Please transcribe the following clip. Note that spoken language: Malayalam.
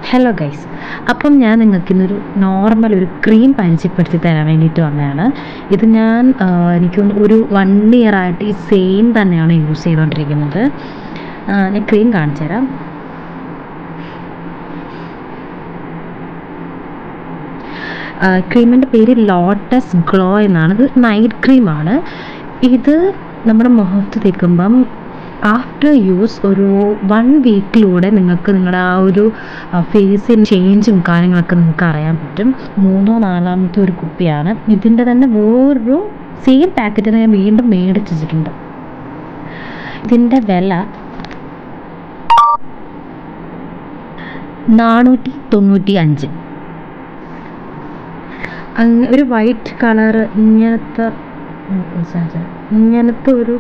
ഹലോ ഗൈസ്, അപ്പം ഞാൻ നിങ്ങൾക്ക് ഇന്നൊരു നോർമൽ ഒരു ക്രീം പരിചയപ്പെടുത്തി തരാൻ വേണ്ടിയിട്ട് വന്നതാണ്. ഇത് ഞാൻ എനിക്കൊന്ന് ഒരു 1 ഇയർ ആയിട്ട് ഈ സെയിം തന്നെയാണ് യൂസ് ചെയ്തുകൊണ്ടിരിക്കുന്നത്. ഞാൻ ക്രീം കാണിച്ചു തരാം. ക്രീമിൻ്റെ പേര് ലോട്ടസ് ഗ്ലോ എന്നാണ്. ഇത് നൈറ്റ് ക്രീമാണ്. ഇത് നമ്മുടെ മുഖത്ത് തേക്കുമ്പം ആഫ്റ്റർ യൂസ് ഒരു 1 വീക്കിലൂടെ നിങ്ങൾക്ക് നിങ്ങളുടെ ആ ഒരു ഫേസിൽ ചേഞ്ചും കാര്യങ്ങളൊക്കെ നിങ്ങൾക്ക് അറിയാൻ പറ്റും. 3-4 ഒരു കുപ്പിയാണ്. ഇതിൻ്റെ തന്നെ വേറൊരു സെയിം പാക്കറ്റ് ഞാൻ വീണ്ടും മേടിച്ചിട്ടുണ്ട്. ഇതിൻ്റെ വില 495. ഒരു വൈറ്റ് കളർ ഇങ്ങനത്തെ ഒരു